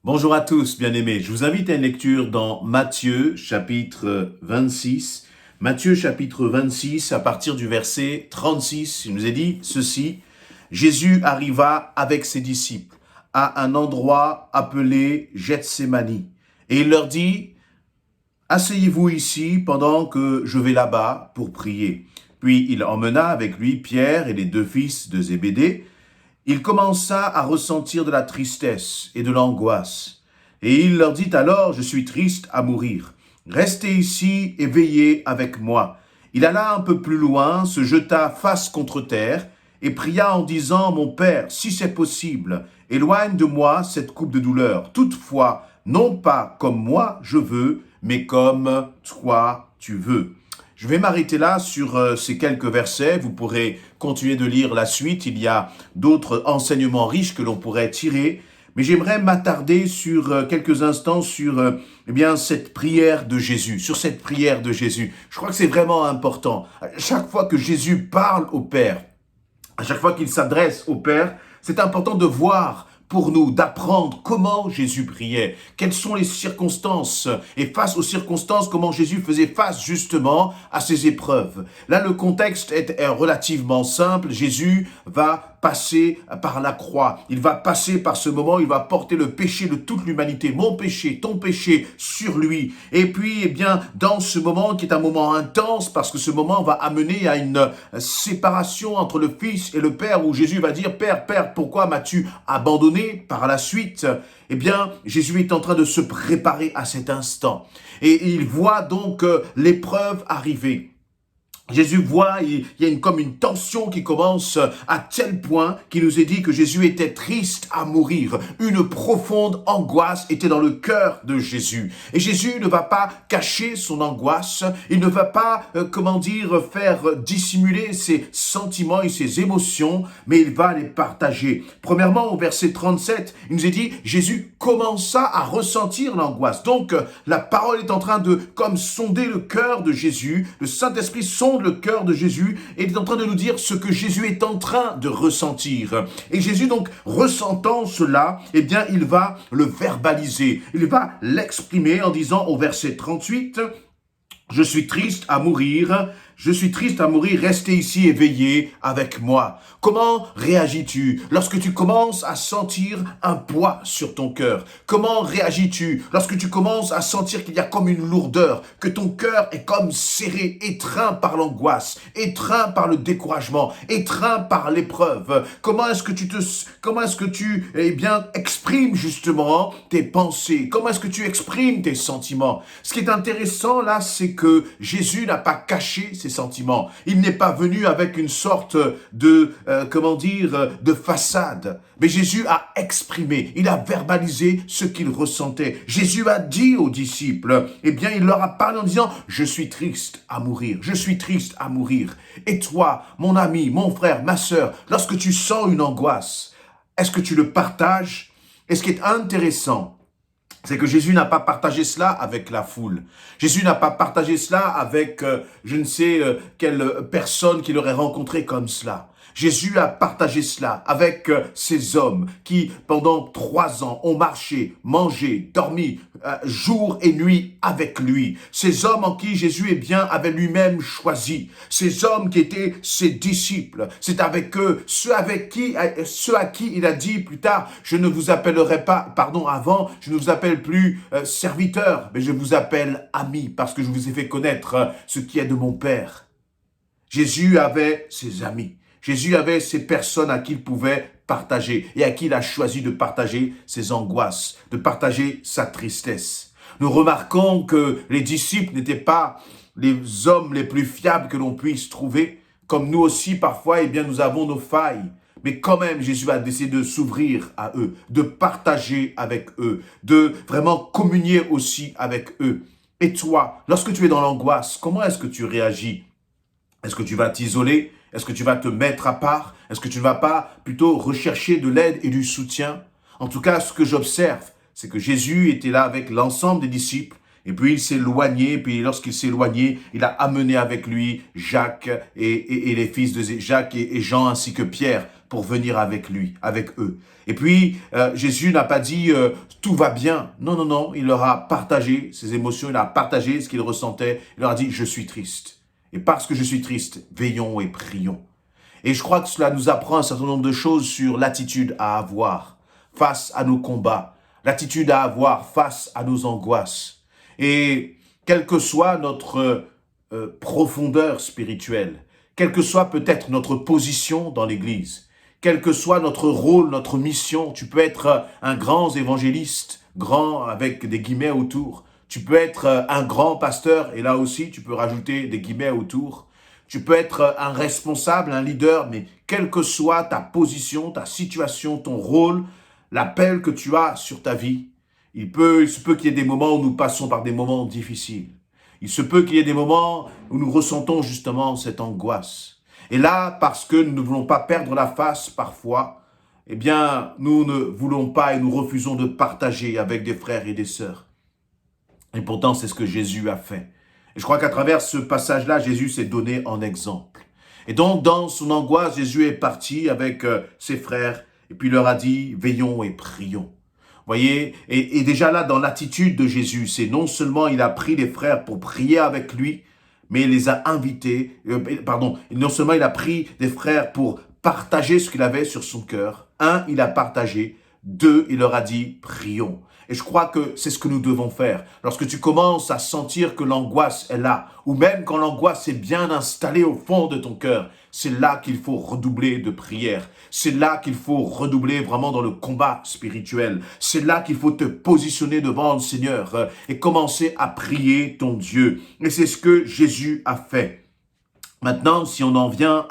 Bonjour à tous, bien-aimés. Je vous invite à une lecture dans Matthieu, chapitre 26. Matthieu, chapitre 26, à partir du verset 36, il nous est dit ceci. Jésus arriva avec ses disciples à un endroit appelé Gethsémani. Et il leur dit, asseyez-vous ici pendant que je vais là-bas pour prier. Puis il emmena avec lui Pierre et les deux fils de Zébédée. Il commença à ressentir de la tristesse et de l'angoisse. Et il leur dit alors, je suis triste à mourir. Restez ici et veillez avec moi. Il alla un peu plus loin, se jeta face contre terre et pria en disant, mon Père, si c'est possible, éloigne de moi cette coupe de douleur. Toutefois, non pas comme moi je veux, mais comme toi tu veux. Je vais m'arrêter là sur ces quelques versets. Vous pourrez continuer de lire la suite. Il y a d'autres enseignements riches que l'on pourrait tirer. Mais j'aimerais m'attarder sur quelques instants sur cette prière de Jésus, sur cette prière de Jésus. Je crois que c'est vraiment important. À chaque fois que Jésus parle au Père, à chaque fois qu'il s'adresse au Père, c'est important de voir pour nous, d'apprendre comment Jésus priait, quelles sont les circonstances, et face aux circonstances, comment Jésus faisait face justement à ces épreuves. Là, le contexte est relativement simple. Jésus va passer par la croix. Il va passer par ce moment, il va porter le péché de toute l'humanité, mon péché, ton péché, sur lui. Et puis, dans ce moment qui est un moment intense, parce que ce moment va amener à une séparation entre le Fils et le Père, où Jésus va dire, Père, pourquoi m'as-tu abandonné? Par la suite, Jésus est en train de se préparer à cet instant. Et il voit donc l'épreuve arriver. Jésus voit, il y a comme une tension qui commence à tel point qu'il nous est dit que Jésus était triste à mourir. Une profonde angoisse était dans le cœur de Jésus. Et Jésus ne va pas cacher son angoisse, il ne va pas, faire dissimuler ses sentiments et ses émotions, mais il va les partager. Premièrement, au verset 37, il nous est dit, Jésus commença à ressentir l'angoisse. Donc, la parole est en train de, comme sonder le cœur de Jésus, le Saint-Esprit sonde le cœur de Jésus et il est en train de nous dire ce que Jésus est en train de ressentir. Et Jésus donc, ressentant cela, il va le verbaliser. Il va l'exprimer en disant au verset 38, « Je suis triste à mourir. Je suis triste à mourir, restez ici et veillez avec moi. » Comment réagis-tu lorsque tu commences à sentir un poids sur ton cœur? Comment réagis-tu lorsque tu commences à sentir qu'il y a comme une lourdeur, que ton cœur est comme serré, étreint par l'angoisse, étreint par le découragement, étreint par l'épreuve? Comment est-ce que tu exprimes justement tes pensées? Comment est-ce que tu exprimes tes sentiments? Ce qui est intéressant là, c'est que Jésus n'a pas caché ses sentiments. Il n'est pas venu avec une sorte de façade. Mais Jésus a exprimé, il a verbalisé ce qu'il ressentait. Jésus a dit aux disciples, il leur a parlé en disant, je suis triste à mourir, je suis triste à mourir. Et toi, mon ami, mon frère, ma sœur, lorsque tu sens une angoisse, est-ce que tu le partages? Et ce qui est intéressant, c'est que Jésus n'a pas partagé cela avec la foule. Jésus n'a pas partagé cela avec je ne sais quelle personne qu'il aurait rencontré comme cela. Jésus a partagé cela avec ces hommes qui, pendant 3 ans, ont marché, mangé, dormi, jour et nuit avec lui. Ces hommes en qui Jésus avait lui-même choisi. Ces hommes qui étaient ses disciples. C'est avec eux, ceux à qui il a dit plus tard, je ne vous appellerai pas, avant, je ne vous appelle plus serviteur, mais je vous appelle ami, parce que je vous ai fait connaître ce qui est de mon Père. Jésus avait ses amis. Jésus avait ces personnes à qui il pouvait partager et à qui il a choisi de partager ses angoisses, de partager sa tristesse. Nous remarquons que les disciples n'étaient pas les hommes les plus fiables que l'on puisse trouver. Comme nous aussi, parfois, nous avons nos failles. Mais quand même, Jésus a décidé de s'ouvrir à eux, de partager avec eux, de vraiment communier aussi avec eux. Et toi, lorsque tu es dans l'angoisse, comment est-ce que tu réagis? Est-ce que tu vas t'isoler? Est-ce que tu vas te mettre à part? Est-ce que tu ne vas pas plutôt rechercher de l'aide et du soutien? En tout cas, ce que j'observe, c'est que Jésus était là avec l'ensemble des disciples. Et puis il s'est éloigné, puis lorsqu'il s'est éloigné, il a amené avec lui Jacques et les fils de Jacques et Jean ainsi que Pierre pour venir avec lui, avec eux. Et puis Jésus n'a pas dit tout va bien. Non, non, non, il leur a partagé ses émotions, il a partagé ce qu'il ressentait. Il leur a dit je suis triste. Et parce que je suis triste, veillons et prions. Et je crois que cela nous apprend un certain nombre de choses sur l'attitude à avoir face à nos combats, l'attitude à avoir face à nos angoisses. Et quelle que soit notre profondeur spirituelle, quelle que soit peut-être notre position dans l'Église, quel que soit notre rôle, notre mission, tu peux être un grand évangéliste, grand avec des guillemets autour, tu peux être un grand pasteur, et là aussi tu peux rajouter des guillemets autour, tu peux être un responsable, un leader, mais quelle que soit ta position, ta situation, ton rôle, l'appel que tu as sur ta vie, il se peut qu'il y ait des moments où nous passons par des moments difficiles. Il se peut qu'il y ait des moments où nous ressentons justement cette angoisse. Et là, parce que nous ne voulons pas perdre la face parfois, eh bien, nous ne voulons pas et nous refusons de partager avec des frères et des sœurs. Et pourtant, c'est ce que Jésus a fait. Et je crois qu'à travers ce passage-là, Jésus s'est donné en exemple. Et donc, dans son angoisse, Jésus est parti avec ses frères et puis il leur a dit, veillons et prions. Voyez, et déjà là, dans l'attitude de Jésus, c'est non seulement il a pris les frères pour prier avec lui, mais il les a invités, non seulement il a pris des frères pour partager ce qu'il avait sur son cœur. Un, il a partagé. Deux, il leur a dit, prions. Et je crois que c'est ce que nous devons faire. Lorsque tu commences à sentir que l'angoisse est là, ou même quand l'angoisse est bien installée au fond de ton cœur, c'est là qu'il faut redoubler de prière. C'est là qu'il faut redoubler vraiment dans le combat spirituel. C'est là qu'il faut te positionner devant le Seigneur et commencer à prier ton Dieu. Et c'est ce que Jésus a fait. Maintenant, si on en vient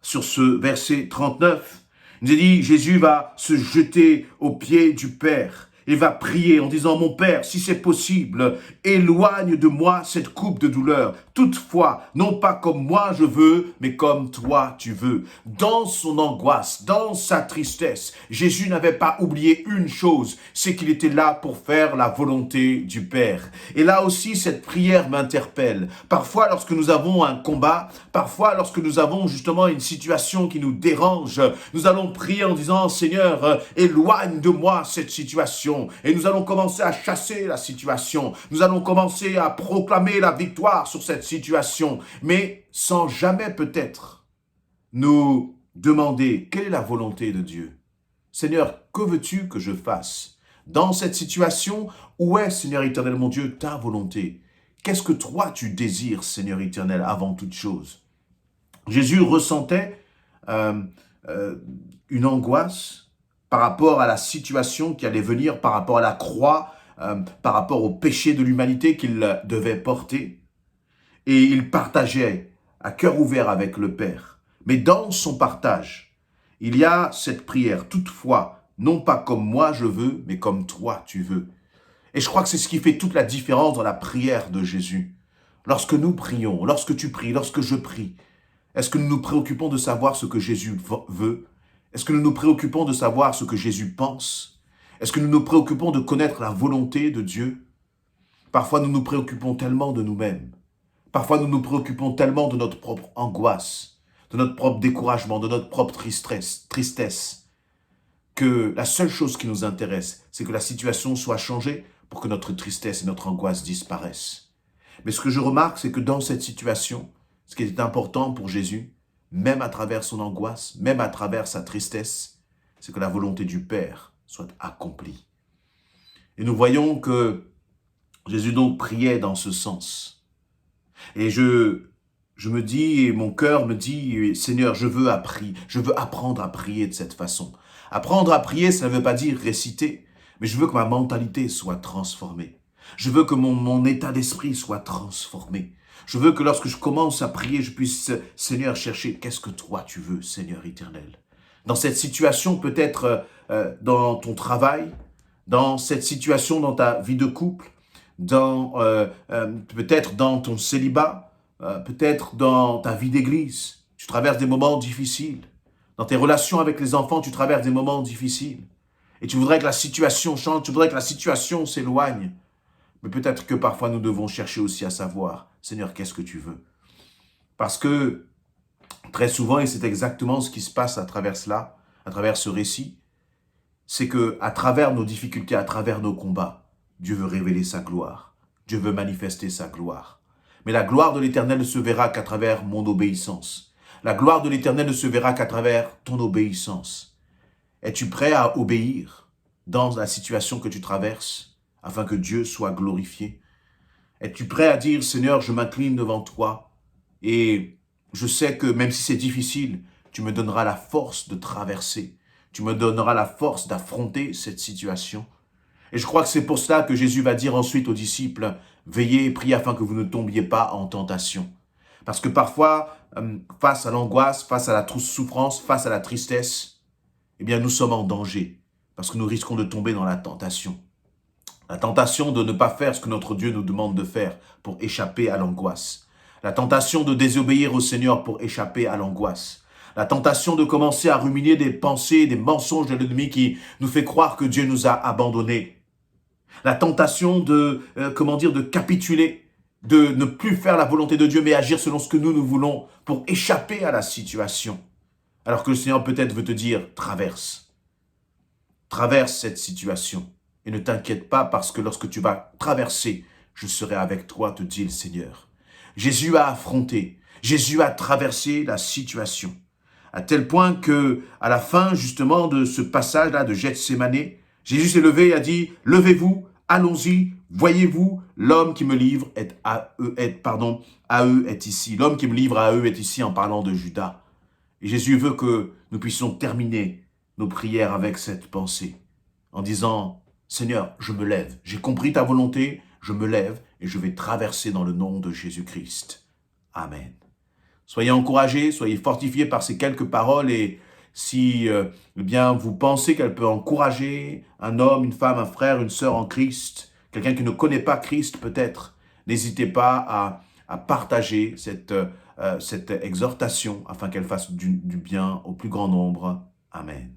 sur ce verset 39, il nous a dit, Jésus va se jeter aux pieds du Père. Il va prier en disant, mon Père, si c'est possible, éloigne de moi cette coupe de douleur. Toutefois, non pas comme moi je veux, mais comme toi tu veux. Dans son angoisse, dans sa tristesse, Jésus n'avait pas oublié une chose, c'est qu'il était là pour faire la volonté du Père. Et là aussi, cette prière m'interpelle. Parfois, lorsque nous avons un combat, parfois, lorsque nous avons justement une situation qui nous dérange, nous allons prier en disant, Seigneur, éloigne de moi cette situation. Et nous allons commencer à chasser la situation. Nous allons commencer à proclamer la victoire sur cette situation. Mais sans jamais peut-être nous demander quelle est la volonté de Dieu. Seigneur, que veux-tu que je fasse dans cette situation? Où est, Seigneur éternel, mon Dieu, ta volonté? Qu'est-ce que toi tu désires, Seigneur éternel, avant toute chose? Jésus ressentait une angoisse par rapport à la situation qui allait venir, par rapport à la croix, par rapport au péché de l'humanité qu'il devait porter. Et il partageait à cœur ouvert avec le Père. Mais dans son partage, il y a cette prière, toutefois, non pas comme moi je veux, mais comme toi tu veux. Et je crois que c'est ce qui fait toute la différence dans la prière de Jésus. Lorsque nous prions, lorsque tu pries, lorsque je prie, est-ce que nous nous préoccupons de savoir ce que Jésus veut? Est-ce que nous nous préoccupons de savoir ce que Jésus pense? Est-ce que nous nous préoccupons de connaître la volonté de Dieu? Parfois, nous nous préoccupons tellement de nous-mêmes. Parfois, nous nous préoccupons tellement de notre propre angoisse, de notre propre découragement, de notre propre tristesse, que la seule chose qui nous intéresse, c'est que la situation soit changée pour que notre tristesse et notre angoisse disparaissent. Mais ce que je remarque, c'est que dans cette situation, ce qui est important pour Jésus, même à travers son angoisse, même à travers sa tristesse, c'est que la volonté du Père soit accomplie. Et nous voyons que Jésus donc priait dans ce sens. Et je me dis, et mon cœur me dit, Seigneur, je veux apprendre à prier de cette façon. Apprendre à prier, ça ne veut pas dire réciter, mais je veux que ma mentalité soit transformée. Je veux que mon état d'esprit soit transformé. Je veux que lorsque je commence à prier, je puisse, Seigneur, chercher qu'est-ce que toi tu veux, Seigneur éternel. Dans cette situation, peut-être dans ton travail, dans cette situation dans ta vie de couple, peut-être dans ton célibat, peut-être dans ta vie d'église. Tu traverses des moments difficiles. Dans tes relations avec les enfants, tu traverses des moments difficiles. Et tu voudrais que la situation change, tu voudrais que la situation s'éloigne. Mais peut-être que parfois nous devons chercher aussi à savoir, Seigneur, qu'est-ce que tu veux? Parce que très souvent, et c'est exactement ce qui se passe à travers cela, à travers ce récit, c'est que à travers nos difficultés, à travers nos combats, Dieu veut révéler sa gloire. Dieu veut manifester sa gloire. Mais la gloire de l'Éternel ne se verra qu'à travers mon obéissance. La gloire de l'Éternel ne se verra qu'à travers ton obéissance. Es-tu prêt à obéir dans la situation que tu traverses afin que Dieu soit glorifié? Es-tu prêt à dire, Seigneur, je m'incline devant toi et je sais que même si c'est difficile, tu me donneras la force de traverser. Tu me donneras la force d'affronter cette situation. Et je crois que c'est pour cela que Jésus va dire ensuite aux disciples, veillez et priez afin que vous ne tombiez pas en tentation. Parce que parfois, face à l'angoisse, face à la souffrance, face à la tristesse, eh bien nous sommes en danger. Parce que nous risquons de tomber dans la tentation. La tentation de ne pas faire ce que notre Dieu nous demande de faire pour échapper à l'angoisse. La tentation de désobéir au Seigneur pour échapper à l'angoisse. La tentation de commencer à ruminer des pensées, des mensonges de l'ennemi qui nous fait croire que Dieu nous a abandonnés. La tentation de, de capituler, de ne plus faire la volonté de Dieu, mais agir selon ce que nous voulons pour échapper à la situation. Alors que le Seigneur peut-être veut te dire, traverse. Traverse cette situation. Et ne t'inquiète pas parce que lorsque tu vas traverser, je serai avec toi, te dit le Seigneur. Jésus a affronté, Jésus a traversé la situation. À tel point que, à la fin justement de ce passage-là de Gethsémane, Jésus s'est levé et a dit, levez-vous, allons-y, voyez-vous, l'homme qui me livre à eux est ici. L'homme qui me livre à eux est ici en parlant de Judas. Et Jésus veut que nous puissions terminer nos prières avec cette pensée, en disant, Seigneur, je me lève, j'ai compris ta volonté, je me lève et je vais traverser dans le nom de Jésus-Christ. Amen. Soyez encouragés, soyez fortifiés par ces quelques paroles et si eh bien vous pensez qu'elle peut encourager un homme, une femme, un frère, une sœur en Christ, quelqu'un qui ne connaît pas Christ peut-être, n'hésitez pas à partager cette exhortation afin qu'elle fasse du bien au plus grand nombre. Amen.